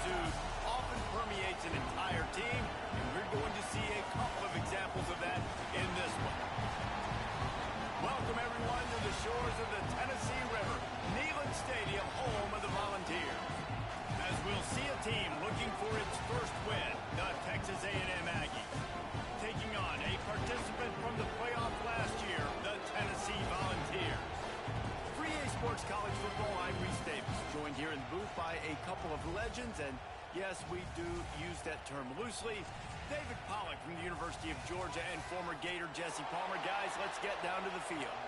attitude often permeates an entire team, and we're going to see a couple of examples of that in this one. Welcome, everyone, to the shores of the Tennessee River, Neyland Stadium, home of the Volunteers. As we'll see a team looking for its first win, the Texas A&M Aggies. Taking on a participant from the playoff last year, the Tennessee Volunteers. For EA Sports College Football, I'm Reese Davis, joined here in the booth by a couple of legends, and yes, we do use that term loosely. David Pollack from the University of Georgia and former Gator Jesse Palmer. Guys, let's get down to the field.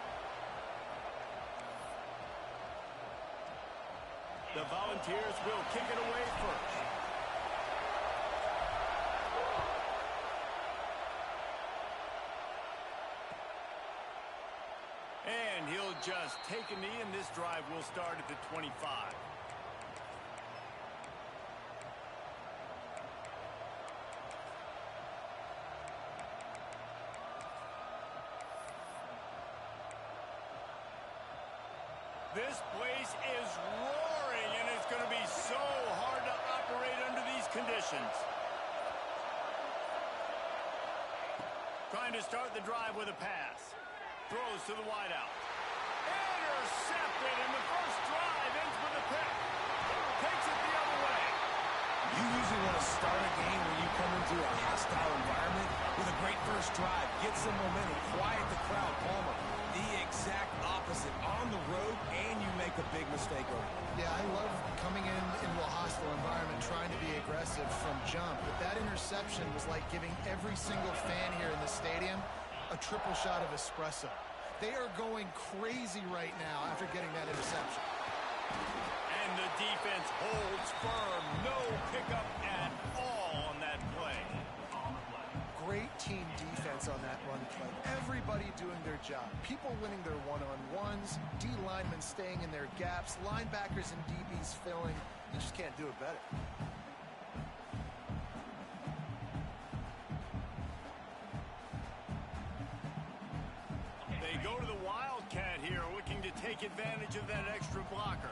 The Volunteers will kick it away first. And he'll just take a knee, and this drive will start at the 25. This place is roaring, and it's going to be so hard to operate under these conditions. Trying to start the drive with a pass. Throws to the wideout. Intercepted, and the first drive ends with a pick. Takes it the other way. You usually want to start a game when you come into a hostile environment with a great first drive. Get some momentum, quiet the crowd. Palmer, the exact opposite. On the road, and you make a big mistake over it. Yeah, I love coming into a hostile environment, trying to be aggressive from jump. But that interception was like giving every single fan here in the stadium a triple shot of espresso. They are going crazy right now after getting that interception. And the defense holds firm. No pickup at all on that play. Great team defense on that run play. Everybody doing their job. People winning their one-on-ones. D linemen staying in their gaps. Linebackers and DBs filling. You just can't do it better. They go to the Wildcat here, looking to take advantage of that extra blocker.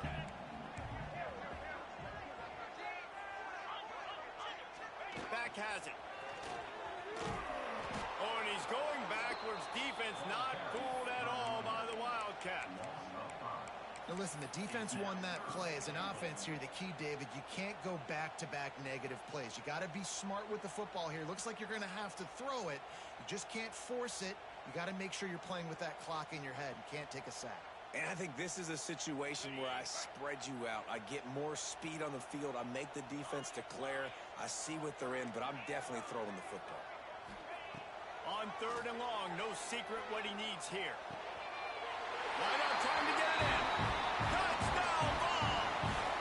Back has it. Oh, and he's going backwards. Defense not fooled at all by the Wildcat. Now listen, the defense won that play. As an offense here, the key, David, you can't go back-to-back negative plays. You got to be smart with the football here. Looks like you're going to have to throw it. You just can't force it. You got to make sure you're playing with that clock in your head. You can't take a sack. And I think this is a situation where I spread you out. I get more speed on the field. I make the defense declare. I see what they're in, but I'm definitely throwing the football. On third and long, no secret what he needs here. Right on time to get it in. Touchdown ball.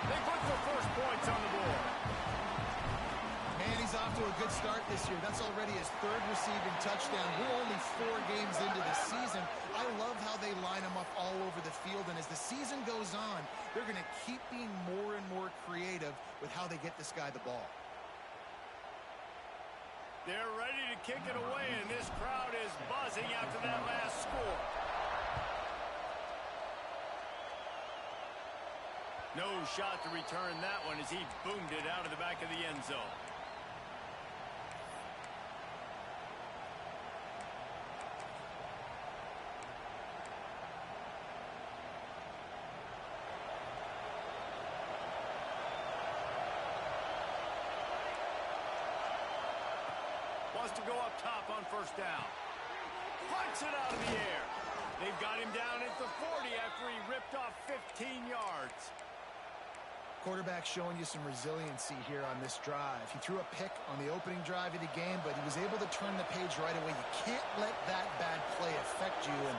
They put the first points on the board. Man, he's off to a good start this year. That's already his third receiving touchdown. We're only 4 games into the season. I love how they line him up all over the field, and as the season goes on, they're going to keep being more and more creative with how they get this guy the ball. They're ready to kick it away, and this crowd is buzzing after that last score. No shot to return that one as he boomed it out of the back of the end zone. Wants to go up top on first down. Punts it out of the air. They've got him down at the 40 after he ripped off 15 yards. Quarterback showing you some resiliency here on this drive. He threw a pick on the opening drive of the game, but he was able to turn the page right away. You can't let that bad play affect you, and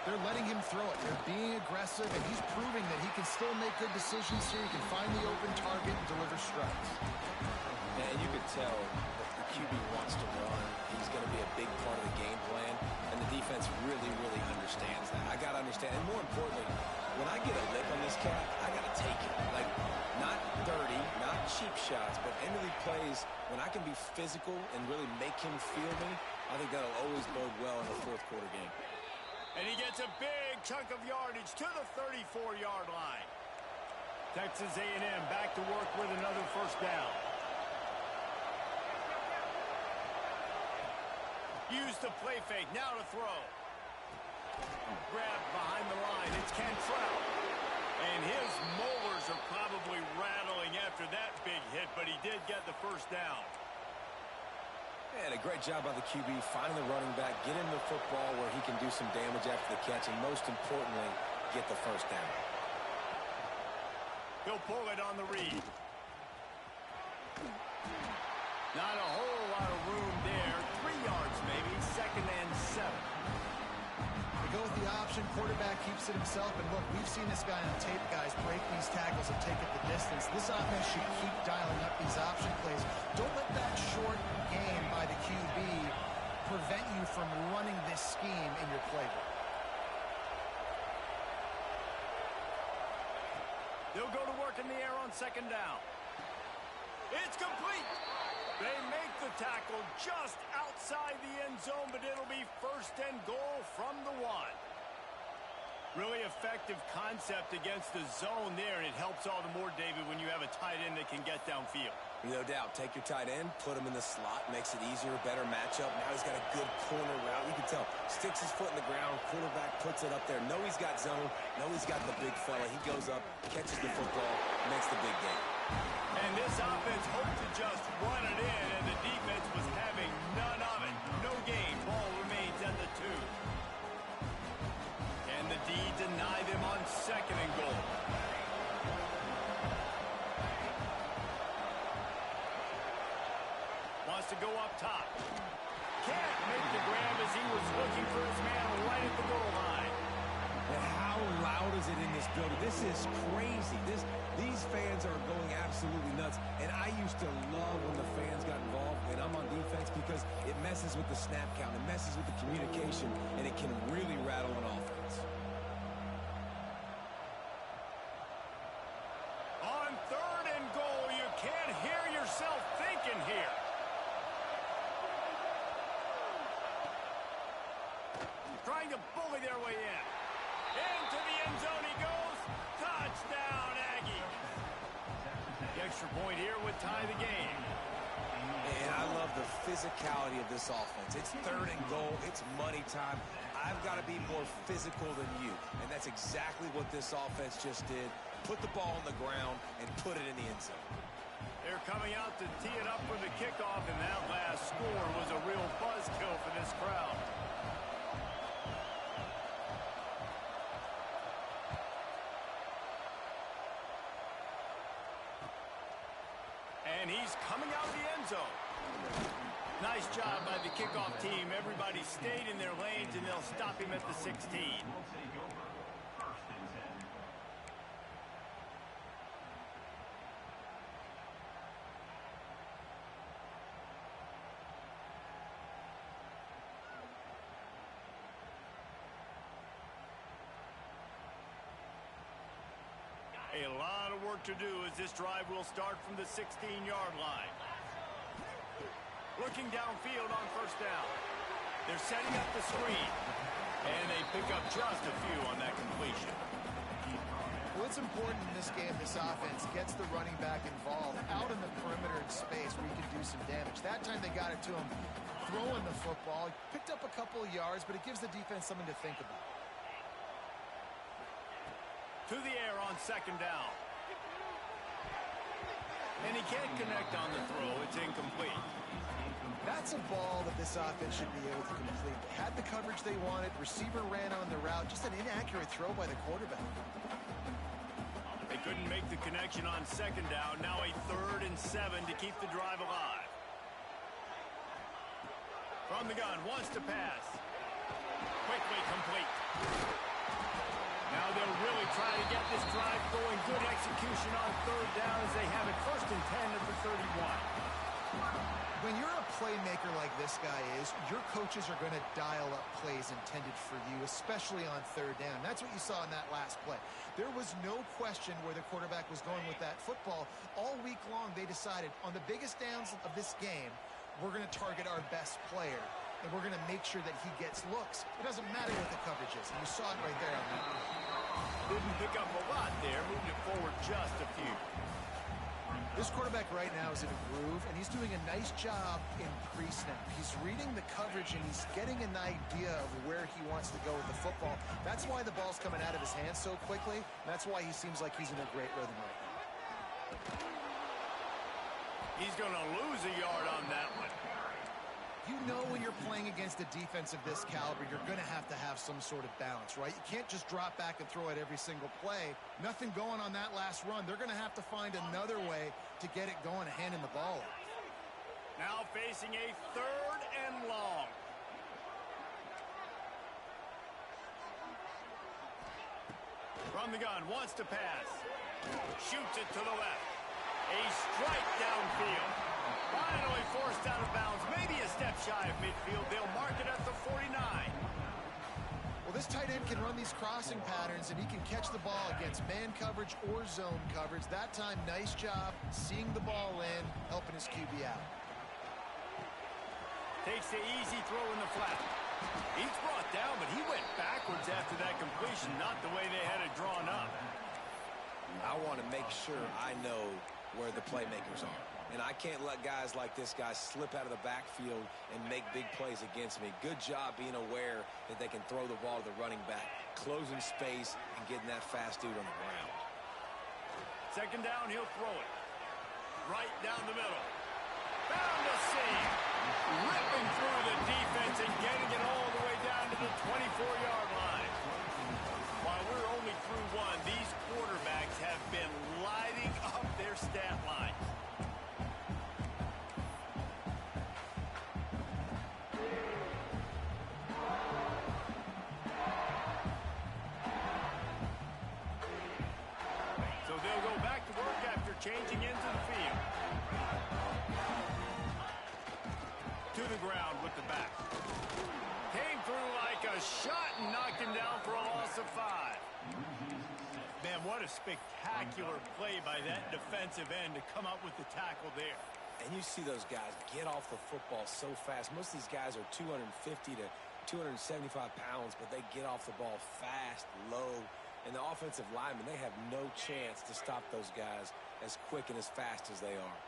they're letting him throw it. They're being aggressive, and he's proving that he can still make good decisions here. He can find the open target and deliver strikes. And you could tell that the QB wants to run. He's going to be a big part of the game plan, and the defense really, really understands that. I got to understand, and more importantly, when I get a lick on this cat, I got to take it. Like, not dirty, not cheap shots, but end of the plays, when I can be physical and really make him feel me, I think that'll always bode well in the fourth quarter game. And he gets a big chunk of yardage to the 34-yard line. Texas A&M back to work with another first down. used the play fake. Now to throw. Grab behind the line. It's Cantrell. And his molars are probably rattling after that big hit, but he did get the first down. And a great job by the QB finding the running back, get him the football where he can do some damage after the catch, and most importantly, get the first down. He'll pull it on the read. Not a whole lot of room there. 3 yards maybe, 2nd and 7. They go with the option. Quarterback keeps it himself. And look, we've seen this guy on tape, guys, break these tackles and take it the distance. This offense should keep dialing up these option plays. Don't let that short game by the QB prevent you from running this scheme in your playbook. They'll go to work in the air on 2nd down. It's complete. They make the tackle just outside the end zone, but it'll be 1st and goal from the 1. Really effective concept against the zone there, and it helps all the more, David, when you have a tight end that can get downfield. No doubt. Take your tight end, put him in the slot, makes it easier, better matchup. Now he's got a good corner route. You can tell. Sticks his foot in the ground. Quarterback puts it up there. Know he's got zone. Know he's got the big fella. He goes up, catches the football, makes the big game. And this offense hoped to just run it in, and the defense was having none of it. No gain. Ball remains at the 2. And the D deny them on 2nd and goal. Wants to go up top. Can't make the grab as he was looking for his man right at the goal line. And how loud is it in this building? This is crazy. These fans are going absolutely nuts. And I used to love when the fans got involved when I'm on defense because it messes with the snap count. It messes with the communication, and it can really rattle an offense. On 3rd and goal, you can't hear yourself thinking here. Trying to bully their way in. Into the end zone he goes. Touchdown, Aggie. The extra point here would tie the game. And I love the physicality of this offense. It's 3rd and goal. It's money time. I've got to be more physical than you. And that's exactly what this offense just did. Put the ball on the ground and put it in the end zone. They're coming out to tee it up for the kickoff, and that last score was a real buzzkill for this crowd. And he's coming out of the end zone. Nice job by the kickoff team. Everybody stayed in their lanes, and they'll stop him at the 16. A lot of work to do as this drive will start from the 16-yard line. Looking downfield on 1st down. They're setting up the screen. And they pick up just a few on that completion. Well, it's important in this game, this offense gets the running back involved out in the perimeter space where you can do some damage. That time they got it to him throwing the football. Picked up a couple of yards, but it gives the defense something to think about. To the air on 2nd down. And he can't connect on the throw. It's incomplete. That's a ball that this offense should be able to complete. They had the coverage they wanted. Receiver ran on the route. Just an inaccurate throw by the quarterback. They couldn't make the connection on 2nd down. Now a 3rd and 7 to keep the drive alive. From the gun, wants to pass. Quickly complete. Now they'll really try to get this drive going. Good execution on 3rd down as they have it 1st and 10 at the 31. When you're a playmaker like this guy is, your coaches are going to dial up plays intended for you, especially on 3rd down. That's what you saw in that last play. There was no question where the quarterback was going with that football. All week long, they decided on the biggest downs of this game, we're going to target our best player, and we're going to make sure that he gets looks. It doesn't matter what the coverage is. And you saw it right there on that one. Didn't pick up a lot there. Moved it forward just a few. This quarterback right now is in a groove, and he's doing a nice job in pre-snap. He's reading the coverage, and he's getting an idea of where he wants to go with the football. That's why the ball's coming out of his hands so quickly. That's why he seems like he's in a great rhythm right now. He's going to lose a yard on that one. You know when you're playing against a defense of this caliber, you're going to have some sort of balance, right? You can't just drop back and throw it every single play. Nothing going on that last run. They're going to have to find another way to get it going and handing the ball off. Now facing a 3rd and long. From the gun, wants to pass. Shoots it to the left. A strike downfield. Finally forced out of bounds. Maybe a step shy of midfield. They'll mark it at the 49. Well, this tight end can run these crossing patterns, and he can catch the ball against man coverage or zone coverage. That time, nice job seeing the ball in, helping his QB out. Takes the easy throw in the flat. He's brought down, but he went backwards after that completion, not the way they had it drawn up. I want to make sure I know where the playmakers are. And I can't let guys like this guy slip out of the backfield and make big plays against me. Good job being aware that they can throw the ball to the running back, closing space, and getting that fast dude on the ground. 2nd down, he'll throw it. Right down the middle. Found a seam. Ripping through the defense and getting it all the way down to the 24-yard line. While we're only through one, these quarterbacks have been lighting up their stat line. So they'll go back to work after changing into the field. To the ground with the back. Came through like a shot and knocked him down for a loss of 5. Man, what a spectacular play by that defensive end to come up with the tackle there. And you see those guys get off the football so fast. Most of these guys are 250 to 275 pounds, but they get off the ball fast, low. And the offensive linemen, they have no chance to stop those guys as quick and as fast as they are.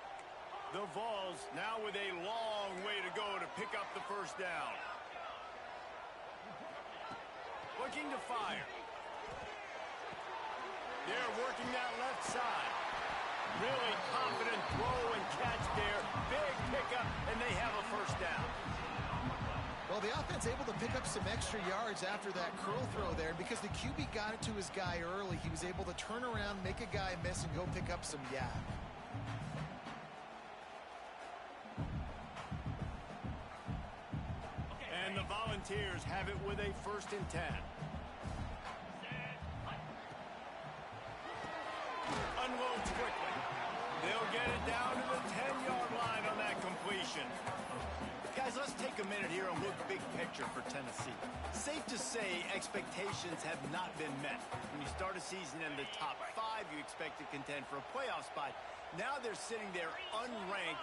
The Vols now with a long way to go to pick up the 1st down. Looking to fire. They're working that left side. Really confident throw and catch there. Big pickup, and they have a 1st down. Well, the offense able to pick up some extra yards after that curl throw there. Because the QB got it to his guy early, he was able to turn around, make a guy miss, and go pick up some yak. And the Volunteers have it with a 1st and 10. Unloads quickly. They'll get it down to the 10-yard line on that completion. Guys, let's take a minute here and look big picture for Tennessee. Safe to say expectations have not been met. When you start a season in the top 5, you expect to contend for a playoff spot. Now they're sitting there unranked.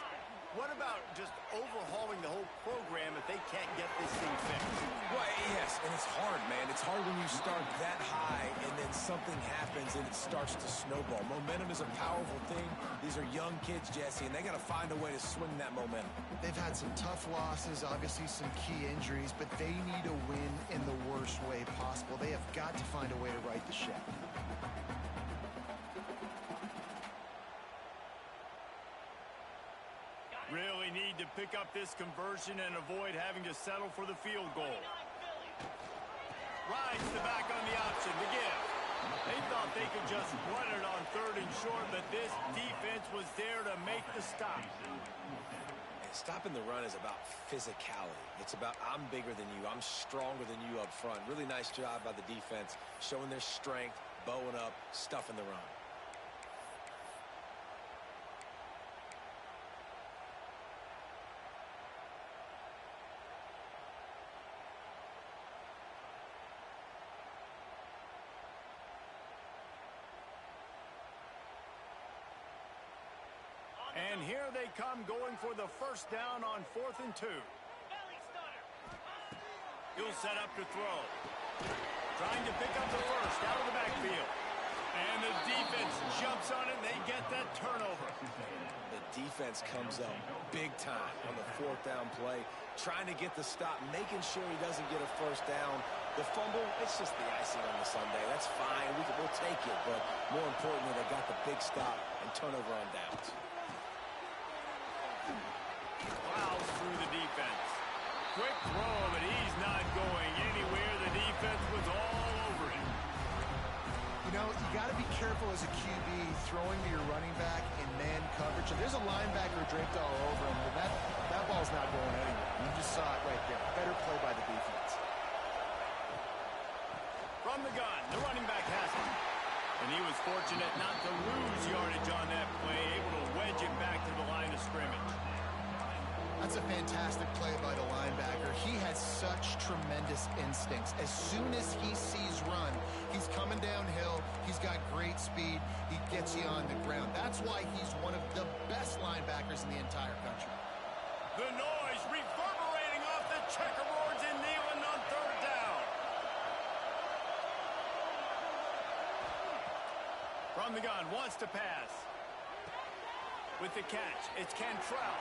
What about just overhauling the whole program if they can't get this thing fixed? Well, yes, and it's hard, man. It's hard when you start that high and then something happens and it starts to snowball. Momentum is a powerful thing. These are young kids, Jesse, and they got to find a way to swing that momentum. They've had some tough losses, obviously some key injuries, but they need to win in the worst way possible. They have got to find a way to right the ship. Really need to pick up this conversion and avoid having to settle for the field goal. Rides the back on the option to give. They thought they could just run it on 3rd and short, but this defense was there to make the stop. And stopping the run is about physicality. It's about I'm bigger than you. I'm stronger than you up front. Really nice job by the defense, showing their strength, bowing up, stuffing the run. And here they come going for the 1st down on 4th and 2. He'll set up to throw. Trying to pick up the 1st out of the backfield. And the defense jumps on it, and they get that turnover. The defense comes up big time on the 4th down play, trying to get the stop, making sure he doesn't get a first down. The fumble, it's just the icing on the sundae. That's fine. We'll take it. But more importantly, they got the big stop and turnover on downs. Plows through the defense. Quick throw, but he's not going anywhere. The defense was all over him. You know, you got to be careful as a QB throwing to your running back in man coverage. If there's a linebacker draped all over him, then that ball's not going anywhere. You just saw it right there. Better play by the defense. From the gun, the running back has it. And he was fortunate not to lose yardage on that play, able to wedge it back to the line of scrimmage. That's a fantastic play by the linebacker. He has such tremendous instincts. As soon as he sees run, he's coming downhill. He's got great speed. He gets you on the ground. That's why he's one of the best linebackers in the entire country. The noise reverberating off the checkerboards and Nealon on 3rd down. From the gun, wants to pass. With the catch, it's Cantrell.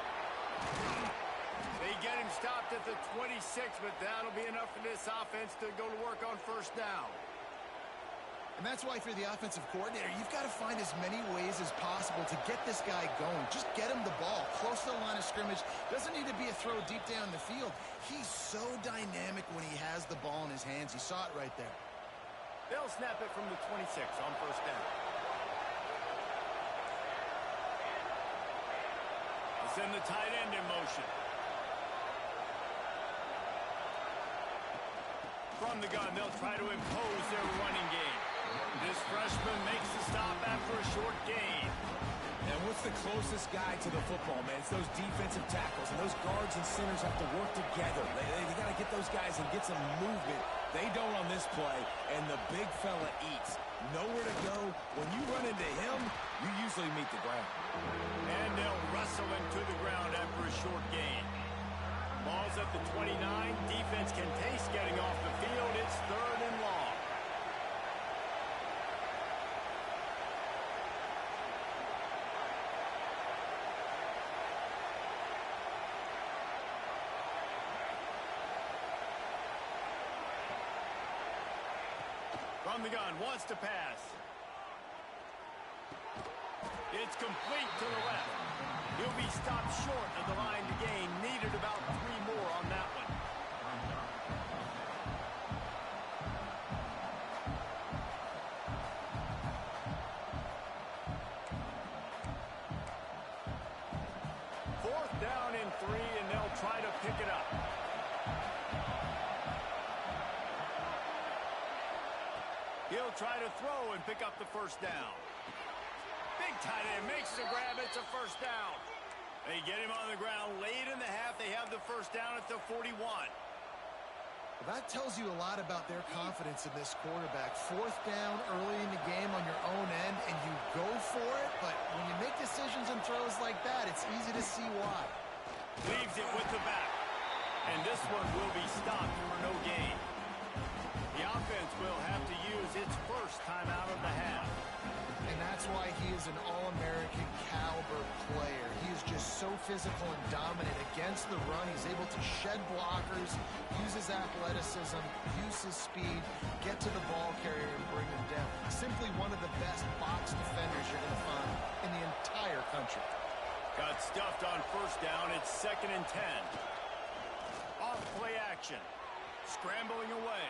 They get him stopped at the 26, but that'll be enough for this offense to go to work on 1st down. And that's why, if you're the offensive coordinator, you've got to find as many ways as possible to get this guy going. Just get him the ball close to the line of scrimmage. Doesn't need to be a throw deep down the field. He's so dynamic when he has the ball in his hands. You saw it right there. They'll snap it from the 26 on 1st down. Send the tight end in motion. From the gun, they'll try to impose their running game. This freshman makes the stop after a short gain. And what's the closest guy to the football, man? It's those defensive tackles, and those guards and centers have to work together. They got to get those guys and get some movement. They don't on this play, and the big fella eats. Nowhere to go. When you run into him, you usually meet the ground. And they'll wrestle him to the ground after a short gain. Ball's at the 29. Defense can taste getting off the field. It's 3rd and long. From the gun, wants to pass. It's complete to the left. He'll be stopped short of the line to gain. Needed about 3 more on that one. Fourth down and 3, and they'll try to pick it up. He'll try to throw and pick up the 1st down. Big tight end makes the grab. It's a 1st down. They get him on the ground late in the half. They have the 1st down at the 41. Well, that tells you a lot about their confidence in this quarterback. 4th down early in the game on your own end, and you go for it. But when you make decisions and throws like that, it's easy to see why. Leaves it with the back. And this one will be stopped for no gain. The offense will have to use its 1st timeout of the half. And that's why he is an All-American caliber player. He is just so physical and dominant against the run. He's able to shed blockers, use his athleticism, use his speed, get to the ball carrier and bring him down. Simply one of the best box defenders you're going to find in the entire country. Got stuffed on 1st down. It's 2nd and 10. Off play action. Scrambling away.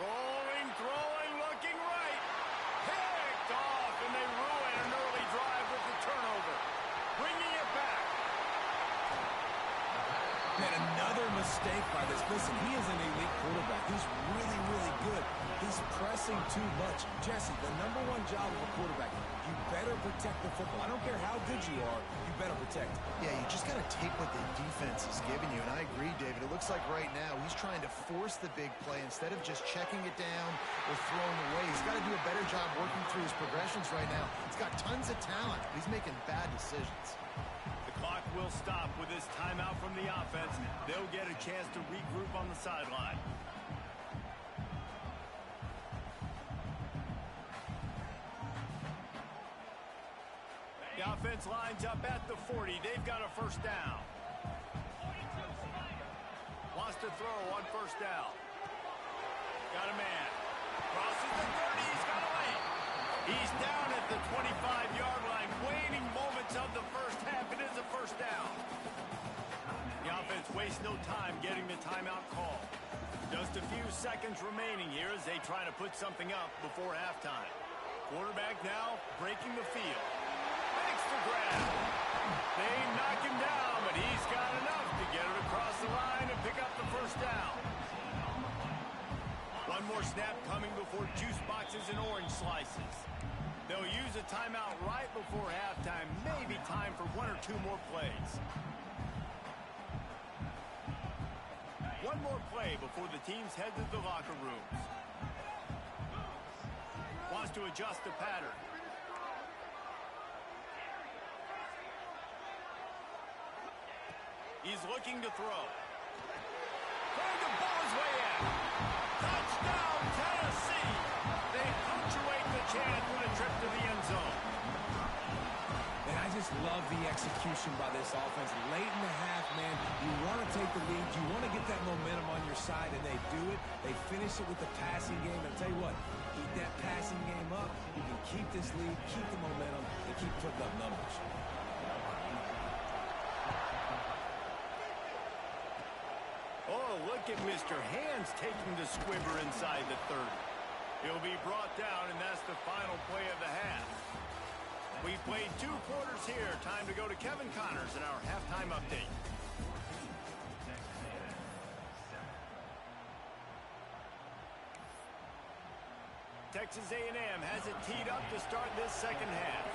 Rolling, throwing, looking right. Picked off, and they ruin an early drive with the turnover. Bringing it back. Man, another mistake by this. Listen, he is an elite quarterback. He's really, really good. He's pressing too much. Jesse, the #1 job of a quarterback, you better protect the football. I don't care how good you are, you better protect it. Yeah, you just got to take what the defense is giving you. And I agree, David. It looks like right now he's trying to force the big play instead of just checking it down or throwing away. He's got to do a better job working through his progressions right now. He's got tons of talent, but he's making bad decisions. The clock will stop with this timeout from the offense. They'll get a chance to regroup on the sideline. The offense lines up at the 40. They've got a first down. Wants to throw on first down. Got a man. Crosses the 30. He's got a lane. He's down at the 25-yard line. Waning moments of the first half. It is a first down. The offense wastes no time getting the timeout call. Just a few seconds remaining here as they try to put something up before halftime. Quarterback now breaking the field. Makes the grab. They knock him down, but he's got enough to get it across the line and pick up the first down. One more snap coming before juice boxes and orange slices. They'll use a timeout right before halftime. Maybe time for one or two more plays. One more play before the teams head to the locker rooms. Wants to adjust the pattern. He's looking to throw. Trying to ball his way in. Touchdown, Tennessee! They punctuate the chance with a trip to the end zone. And I just love the execution by this offense. Late in the half, man, you want to take the lead. You want to get that momentum on your side, and they do it. They finish it with the passing game. And I'll tell you what, keep that passing game up. You can keep this lead, keep the momentum, and keep putting up numbers. Oh, look at Mr. Hands taking the squibber inside the 30. He'll be brought down, and that's the final play of the half. We've played 2 quarters here. Time to go to Kevin Connors in our halftime update. Texas A&M has it teed up to start this second half.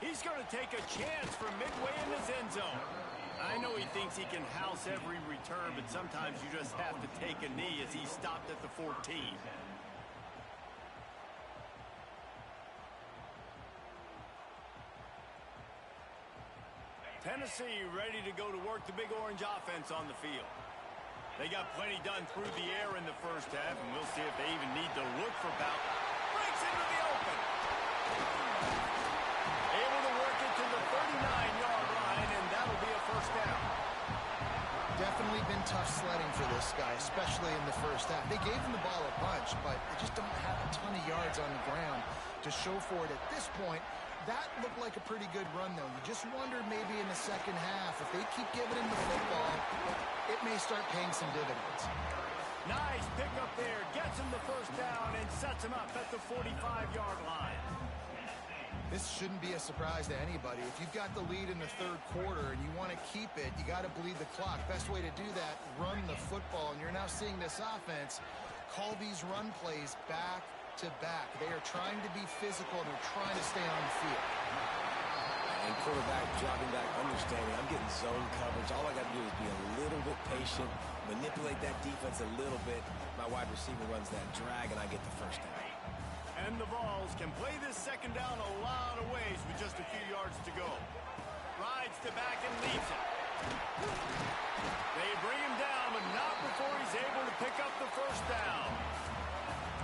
He's going to take a chance from midway in his end zone. I know he thinks he can house every return, but sometimes you just have to take a knee as he stopped at the 14. Tennessee ready to go to work the big orange offense on the field. They got plenty done through the air in the first half, and we'll see if they even need to look for Bout. Breaks into the open. Able to work it to the 39-yard line, and that'll be a first down. Definitely been tough sledding for this guy, especially in the first half. They gave him the ball a bunch, but they just don't have a ton of yards on the ground to show for it at this point. That looked like a pretty good run, though. You just wonder maybe in the second half, if they keep giving him the football, it may start paying some dividends. Nice pickup there. Gets him the first down and sets him up at the 45-yard line. This shouldn't be a surprise to anybody. If you've got the lead in the third quarter and you want to keep it, you got to bleed the clock. Best way to do that, run the football. And you're now seeing this offense call these run plays back to back. They are trying to be physical, and they're trying to stay on the field. And quarterback dropping back, understanding I'm getting zone coverage. All I got to do is be a little bit patient, manipulate that defense a little bit. My wide receiver runs that drag, and I get the first down. And the Vols can play this second down a lot of ways with just a few yards to go. Rides to back and leaves it. They bring him down, but not before he's able to pick up the first down.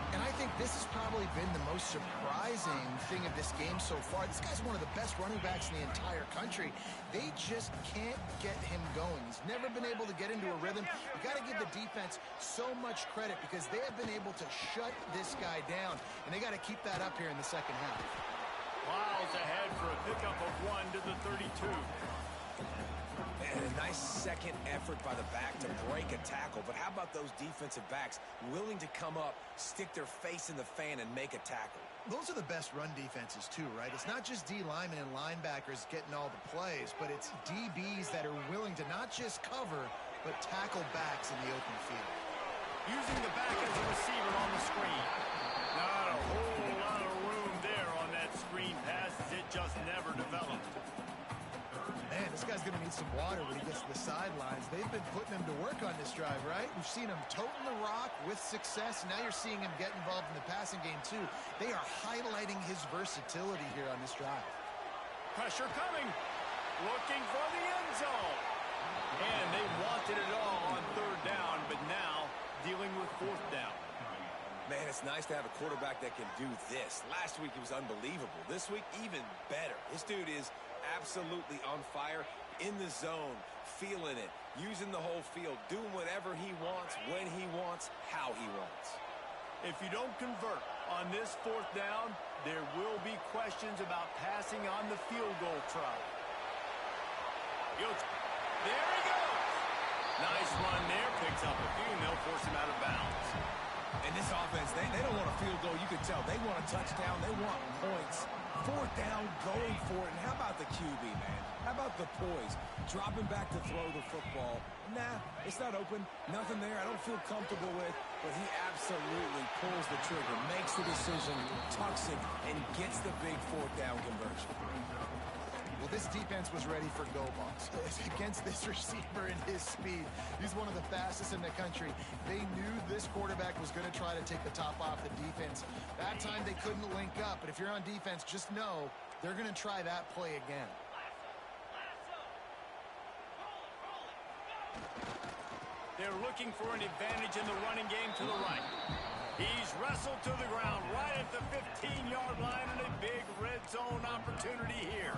And I think this has probably been the most surprising thing of this game so far. This guy's one of the best running backs in the entire country. They just can't get him going. He's never been able to get into a rhythm. You got to give the defense so much credit because they have been able to shut this guy down, and they got to keep that up here in the second half. Miles ahead for a pickup of 1 to the 32. And a nice second effort by the back to break a tackle. But how about those defensive backs willing to come up, stick their face in the fan, and make a tackle? Those are the best run defenses, too, right? It's not just D linemen and linebackers getting all the plays, but it's DBs that are willing to not just cover, but tackle backs in the open field. Using the back as a receiver on the screen. Not a whole lot of room there on that screen pass as it just never developed. Man, this guy's going to need some water when he gets to the sidelines. They've been putting him to work on this drive, right? We've seen him toting the rock with success. Now you're seeing him get involved in the passing game, too. They are highlighting his versatility here on this drive. Pressure coming. Looking for the end zone. And they wanted it all on third down, but now dealing with fourth down. Man, it's nice to have a quarterback that can do this. Last week, he was unbelievable. This week, even better. This dude is absolutely on fire, in the zone, feeling it, using the whole field, doing whatever he wants, when he wants, how he wants. If you don't convert on this fourth down, there will be questions about passing on the field goal try. There he goes. Nice run there. Picks up a few, and they'll force him out of bounds. And this offense, they don't want a field goal. You can tell. They want a touchdown. They want points. Fourth down, going for it. And how about the QB, man? How about the poise? Dropping back to throw the football. Nah, it's not open. Nothing there I don't feel comfortable with. But he absolutely pulls the trigger, makes the decision, tucks it, and gets the big fourth down conversion. Well, this defense was ready for go balls against this receiver and his speed. He's one of the fastest in the country. They knew this quarterback was going to try to take the top off the defense. That time they couldn't link up, but if you're on defense, just know they're going to try that play again. They're looking for an advantage in the running game to the right. He's wrestled to the ground right at the 15-yard line, and a big red zone opportunity here.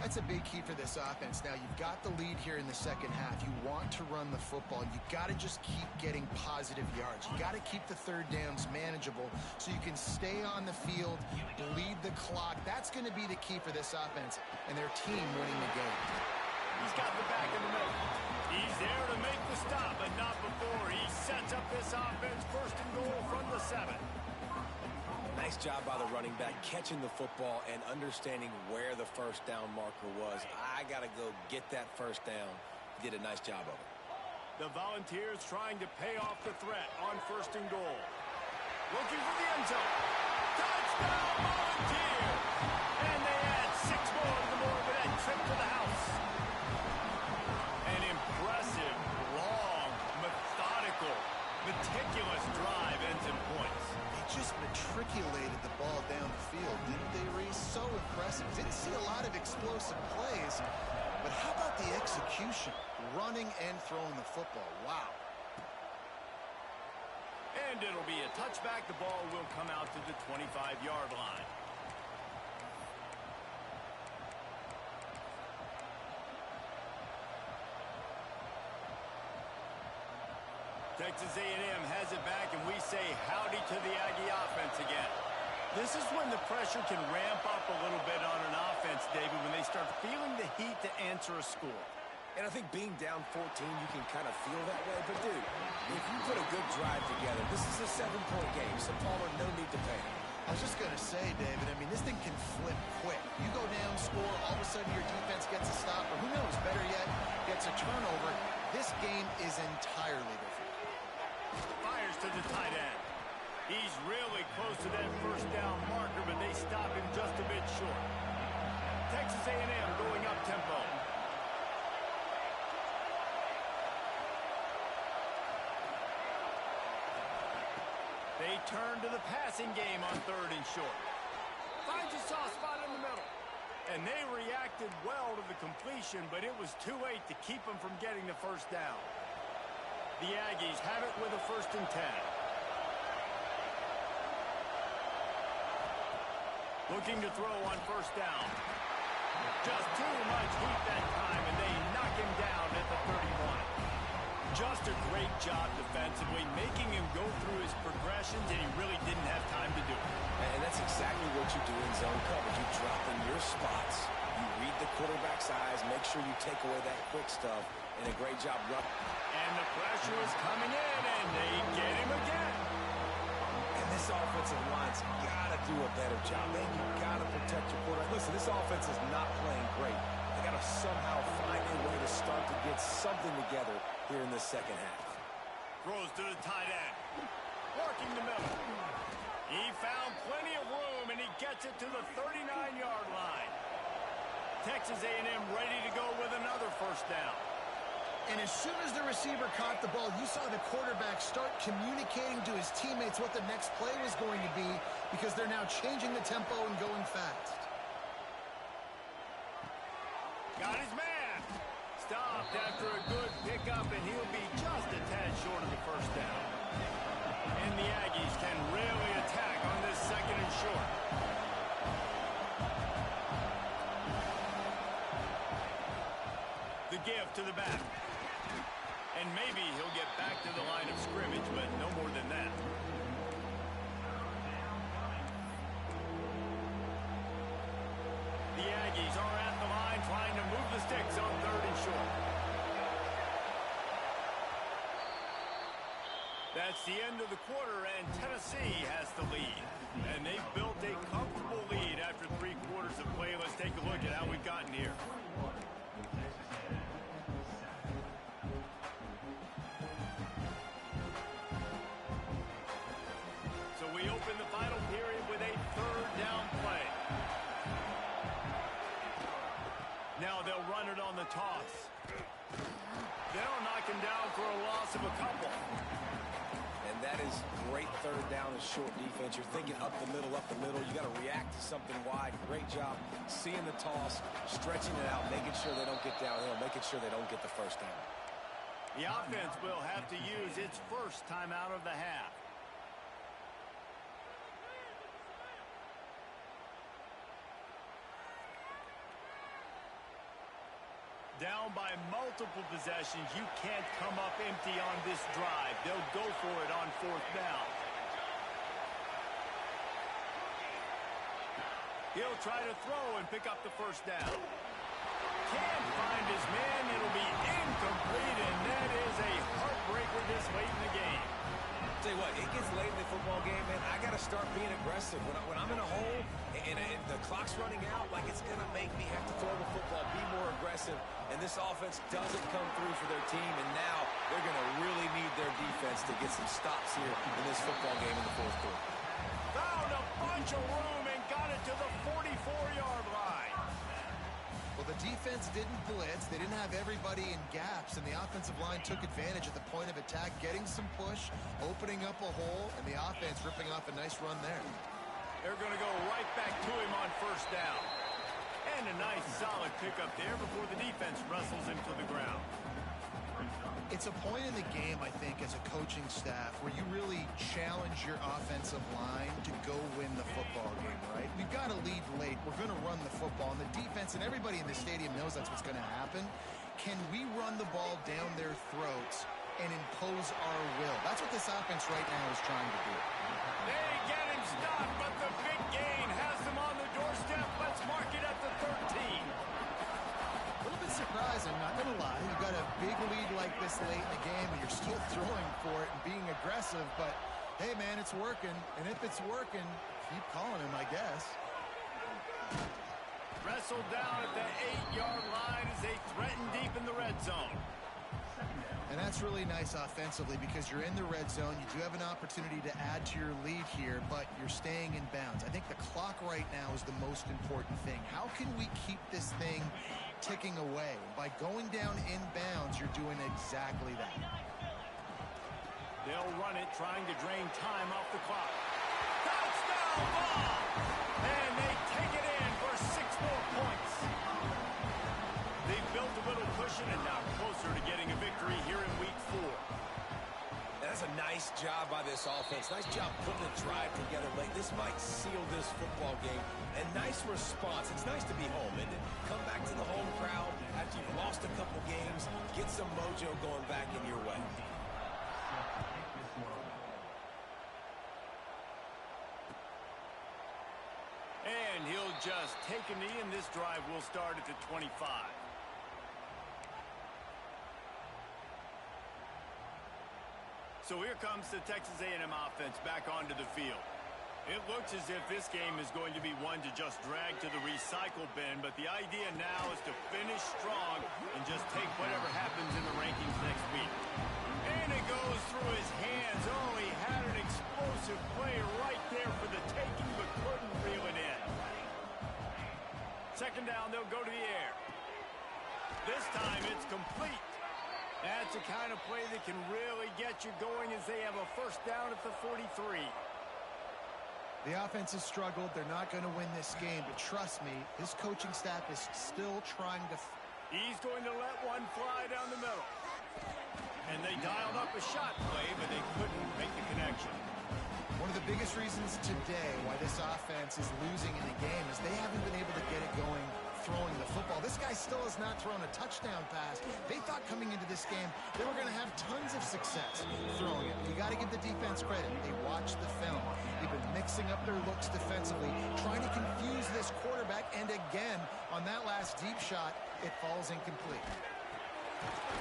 That's a big key for this offense. Now, you've got the lead here in the second half. You want to run the football. You got to just keep getting positive yards. You got to keep the third downs manageable so you can stay on the field, bleed the clock. That's going to be the key for this offense and their team winning the game. He's got the back in the middle. He's there to make the stop, but not before. He sets up this offense first and goal from the 7. Nice job by the running back, catching the football and understanding where the first down marker was. I got to go get that first down. He did a nice job of it. The Volunteers trying to pay off the threat on first and goal. Looking for the end zone. Touchdown, Volunteers! And they add 6 more to the board with that trip to the house. An impressive, long, methodical, meticulous drive ends in points. Just matriculated the ball down the field, didn't they, Reese? So impressive. Didn't see a lot of explosive plays, but how about the execution? Running and throwing the football. Wow. And it'll be a touchback. The ball will come out to the 25-yard line. Texas A&M has it back, and we say howdy to the Aggie offense again. This is when the pressure can ramp up a little bit on an offense, David, when they start feeling the heat to answer a score. And I think being down 14, you can kind of feel that way. But, dude, if you put a good drive together, this is a 7-point game, so Palmer, no need to panic. I was just going to say, David, I mean, this thing can flip quick. You go down, score, all of a sudden your defense gets a stop, or who knows, better yet, gets a turnover. This game is entirely different. Fires to the tight end. He's really close to that first down marker, but they stop him just a bit short. Texas A&M going up tempo. They turn to the passing game on third and short. Finds a soft spot in the middle. And they reacted well to the completion, but it was too late to keep them from getting the first down. The Aggies have it with a 1st and 10. Looking to throw on first down. Just too much heat that time, and they knock him down at the 31. Just a great job defensively, making him go through his progressions, and he really didn't have time to do it. And that's exactly what you do in zone coverage. You drop in your spots. You read the quarterback's eyes, make sure you take away that quick stuff, and a great job running. And the pressure is coming in, and they get him again. And this offensive line's got to do a better job. Man, you got to protect your quarterback. Listen, this offense is not playing great. They got to somehow find a way to start to get something together here in the second half. Throws to the tight end. Working the middle. He found plenty of room, and he gets it to the 39-yard line. Texas A&M ready to go with another first down. And as soon as the receiver caught the ball, you saw the quarterback start communicating to his teammates what the next play was going to be, because they're now changing the tempo and going fast. Got his man. Stopped after a good pickup, and he'll be just a tad short of the first down. And the Aggies can really attack on this second and short. The give to the back. And maybe he'll get back to the line of scrimmage, but no more than that. The Aggies are at the line trying to move the sticks on third and short. That's the end of the quarter, and Tennessee has the lead. And they've built a comfortable lead after 3 quarters of play. Let's take a look at how we've gotten here. So we open the final period with a third down play. Now they'll run it on the toss. They'll knock him down for a loss of a couple. And that is great third down and short defense. You're thinking up the middle. You got to react to something wide. Great job seeing the toss, stretching it out, making sure they don't get downhill, making sure they don't get the first down. The offense will have to use its first timeout of the half. Down by multiple possessions, you can't come up empty on this drive. They'll go for it on fourth down. He'll try to throw and pick up the first down. Can't find his man. It'll be incomplete, and that is a heartbreaker this late in the game. Tell you what, it gets late in the football game, man. I got to start being aggressive. When I'm in a hole and the clock's running out, like it's going to make me have to throw the football, be more aggressive. And this offense doesn't come through for their team, and now they're going to really need their defense to get some stops here in this football game in the fourth quarter. Found a bunch of room and got it to the 44-yard line. Well, the defense didn't blitz. They didn't have everybody in gaps, and the offensive line took advantage at the point of attack, getting some push, opening up a hole, and the offense ripping off a nice run there. They're going to go right back to him on first down. And a nice solid pickup there before the defense wrestles him to the ground. It's a point in the game, I think, as a coaching staff where you really challenge your offensive line to go win the football game, right? We've got to lead late. We're going to run the football. And the defense and everybody in the stadium knows that's what's going to happen. Can we run the ball down their throats and impose our will? That's what this offense right now is trying to do. They get him stopped, but the big gain has them on the doorstep. Let's mark it at the 13. A little bit surprising, not going to lie. You've got a big lead like this late in the game, and you're still throwing for it and being aggressive. But, hey, man, it's working. And if it's working, keep calling him, I guess. Wrestled down at the 8-yard line as they threaten deep in the red zone. And that's really nice offensively because you're in the red zone. You do have an opportunity to add to your lead here, but you're staying in bounds. I think the clock right now is the most important thing. How can we keep this thing ticking away? By going down in bounds, you're doing exactly that. They'll run it, trying to drain time off the clock. Touchdown ball! And they take it in for 6 more points. They've built a little cushion and now closer to getting a victory here in week 4. That's a nice job by this offense. Nice job putting the drive together late. This might seal this football game. And nice response. It's nice to be home, isn't it? Come back to the home crowd after you've lost a couple games. Get some mojo going back in your way. And he'll just take a knee, and this drive will start at the 25. So here comes the Texas A&M offense back onto the field. It looks as if this game is going to be one to just drag to the recycle bin, but the idea now is to finish strong and just take whatever happens in the rankings next week. And it goes through his hands. Oh, he had an explosive play right there for the taking, but couldn't reel it in. Second down, they'll go to the air. This time it's complete. That's the kind of play that can really get you going as they have a first down at the 43. The offense has struggled. They're not going to win this game, but trust me, this coaching staff is still trying to... He's going to let one fly down the middle. And they dialed up a shot play, but they couldn't make the connection. One of the biggest reasons today why this offense is losing in the game is they haven't been able to get it going throwing the football. This guy still has not thrown a touchdown pass. They thought coming into this game they were going to have tons of success throwing it. You got to give the defense credit. They watched the film. They've been mixing up their looks defensively, trying to confuse this quarterback, and again, on that last deep shot, it falls incomplete.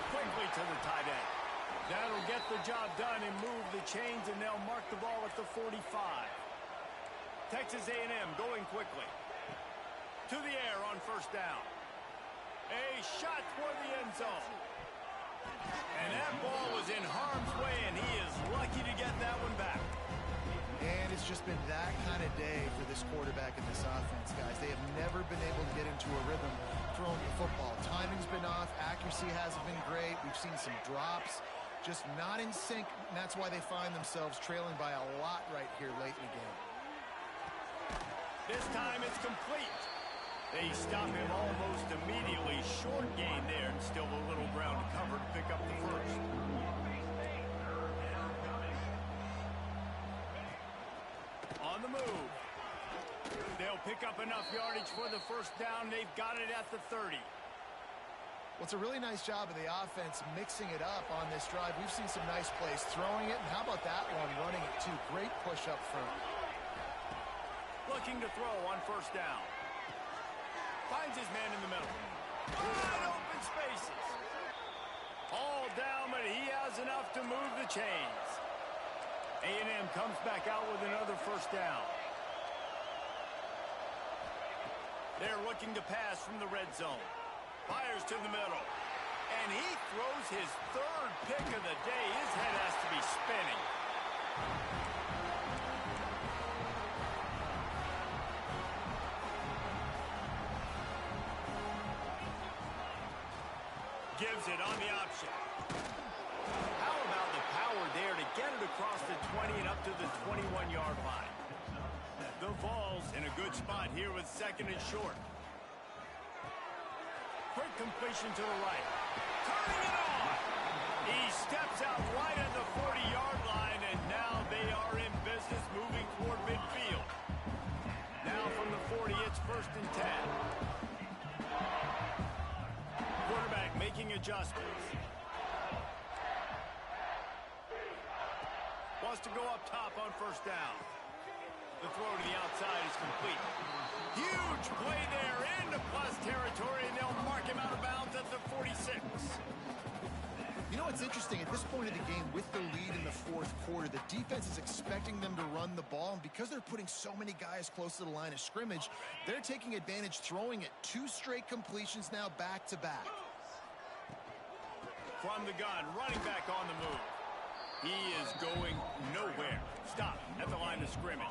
Quickly to the tight end. That'll get the job done and move the chains, and they'll mark the ball at the 45. Texas A&M going quickly. To the air on first down. A shot toward the end zone. And that ball was in harm's way, and he is lucky to get that one back. And it's just been that kind of day for this quarterback and this offense, guys. They have never been able to get into a rhythm throwing the football. Timing's been off. Accuracy hasn't been great. We've seen some drops. Just not in sync, and that's why they find themselves trailing by a lot right here late in the game. This time it's complete. They stop him almost immediately. Short gain there, and still a little ground to cover to pick up the first. On the move. They'll pick up enough yardage for the first down. They've got it at the 30. Well, it's a really nice job of the offense mixing it up on this drive. We've seen some nice plays throwing it, and how about that one running it too? Great push up front. Looking to throw on first down. Finds his man in the middle. Wide open spaces. All down, but he has enough to move the chains. A&M comes back out with another first down. They're looking to pass from the red zone. Fires to the middle. And he throws his third pick of the day. His head has to be spinning. Gives it on the option. How about the power there to get it across the 20 and up to the 21-yard line? The Vols in a good spot here with second and short. Quick completion to the right. Turning it on. He steps out right at the 40-yard line, and now they are in business moving toward midfield. Now from the 40, it's first and 10. Quarterback making adjustments. Wants to go up top on first down. The throw to the outside is complete. Huge play there into plus territory, and they'll mark him out of bounds at the 46. You know what's interesting? At this point of the game, with the lead in the fourth quarter, the defense is expecting them to run the ball, and because they're putting so many guys close to the line of scrimmage, they're taking advantage, throwing it 2 straight completions now back-to-back. From the gun, running back on the move. He is going nowhere. Stop at the line of scrimmage.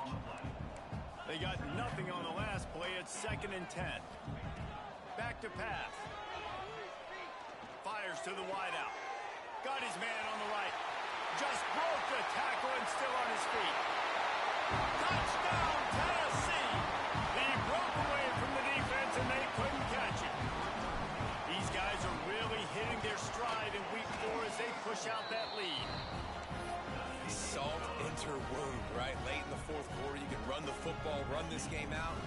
They got nothing on the last play. It's second and 10. Back to pass. Fires to the wideout. Got his man on the right. Just broke the tackle and still on his feet. Touchdown, Tennessee! He broke away from the defense and they couldn't catch it. These guys are really hitting their stride in week 4 as they push out that lead. Salt enter wound, right? Late in the fourth quarter, you can run the football, run this game out.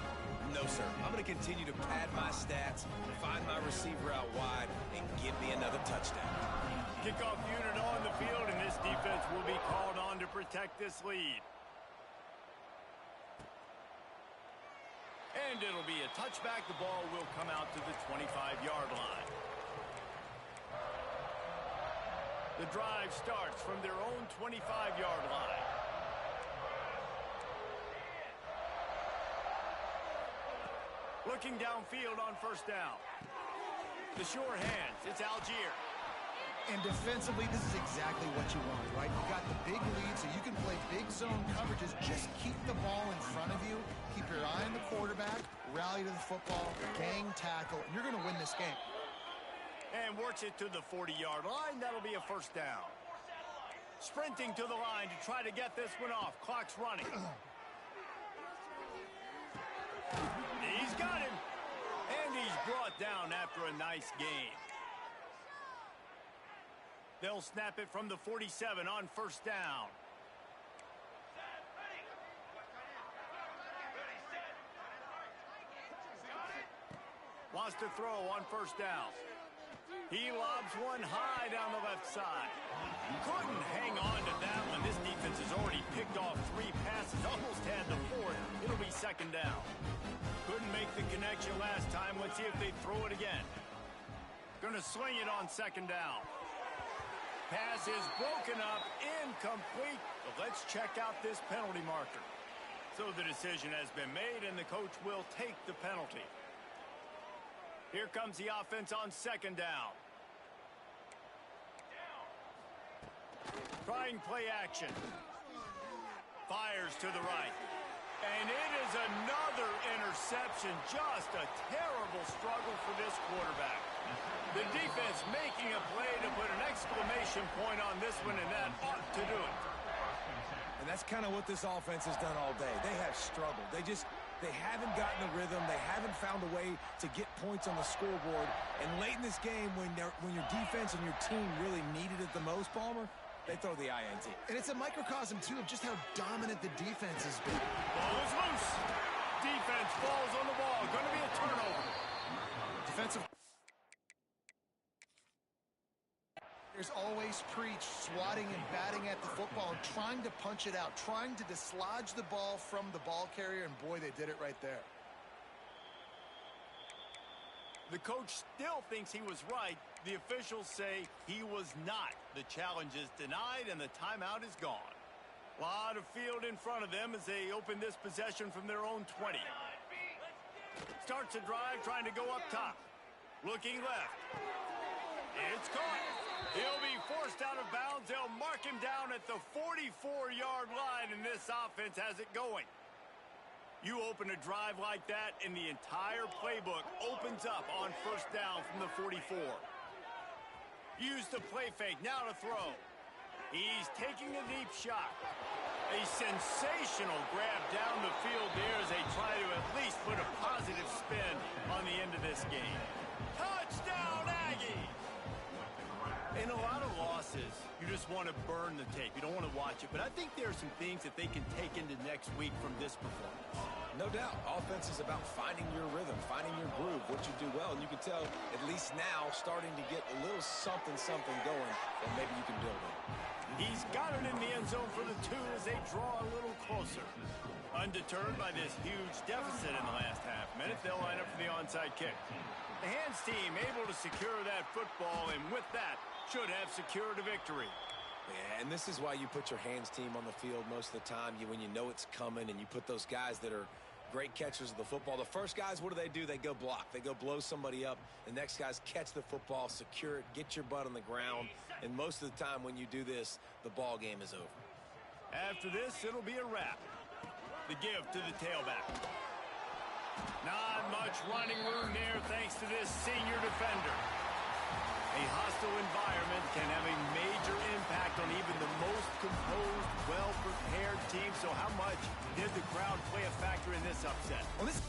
No, sir. I'm going to continue to pad my stats, find my receiver out wide, and give me another touchdown. Kickoff unit on the field, and this defense will be called on to protect this lead. And it'll be a touchback. The ball will come out to the 25-yard line. The drive starts from their own 25-yard line. Looking downfield on first down. The sure hands. It's Algier. And defensively, this is exactly what you want, right? You got the big lead, so you can play big zone coverages. Just keep the ball in front of you. Keep your eye on the quarterback. Rally to the football. Gang tackle. And you're going to win this game. And works it to the 40-yard line. That'll be a first down. Sprinting to the line to try to get this one off. Clock's running. He's got him. And he's brought down after a nice game. They'll snap it from the 47 on first down. Wants to throw on first down. He lobs one high down the left side. Couldn't hang on to that one. This defense has already picked off 3 passes, almost had the 4th. It'll be second down. Couldn't make the connection last time. Let's see if they throw it again. Going to sling it on second down. Pass is broken up, incomplete. But let's check out this penalty marker. So the decision has been made, and the coach will take the penalty. Here comes the offense on second down. Trying play action. Fires to the right. And it is another interception. Just a terrible struggle for this quarterback. The defense making a play to put an exclamation point on this one, and that ought to do it. And that's kind of what this offense has done all day. They have struggled. They haven't gotten a rhythm. They haven't found a way to get points on the scoreboard. And late in this game, when your defense and your team really needed it the most, Palmer, they throw the INT. And it's a microcosm, too, of just how dominant the defense has been. Ball is loose. Defense falls on the ball. Going to be a turnover. Defensive. There's always preach, swatting and batting at the football and trying to punch it out, trying to dislodge the ball from the ball carrier, and boy, they did it right there. The coach still thinks he was right. The officials say he was not. The challenge is denied, and the timeout is gone. A lot of field in front of them as they open this possession from their own 20. Starts a drive trying to go up top. Looking left. It's caught. He'll be forced out of bounds. They'll mark him down at the 44-yard line, and this offense has it going. You open a drive like that, and the entire playbook opens up on first down from the 44. Use the play fake, now to throw. He's taking a deep shot. A sensational grab down the field there as they try to at least put a positive spin on the end of this game. Touchdown, Aggies! In a lot of losses, you just want to burn the tape. You don't want to watch it. But I think there are some things that they can take into next week from this performance. No doubt. Offense is about finding your rhythm, finding your groove, what you do well. And you can tell, at least now, starting to get a little something going that maybe you can build on. He's got it in the end zone for the 2 as they draw a little closer. Undeterred by this huge deficit in the last half minute, they'll line up for the onside kick. The hands team able to secure that football, and with that, should have secured a victory. Yeah, and this is why you put your hands team on the field most of the time, when you know it's coming, and you put those guys that are great catchers of the football. The first guys, what do? They go block. They go blow somebody up. The next guys catch the football, secure it, get your butt on the ground. And most of the time when you do this, the ball game is over. After this, it'll be a wrap. The give to the tailback. Not much running room there thanks to this senior defender. A hostile environment can have a major impact on even the most composed, well-prepared team. So how much did the crowd play a factor in this upset? Well, this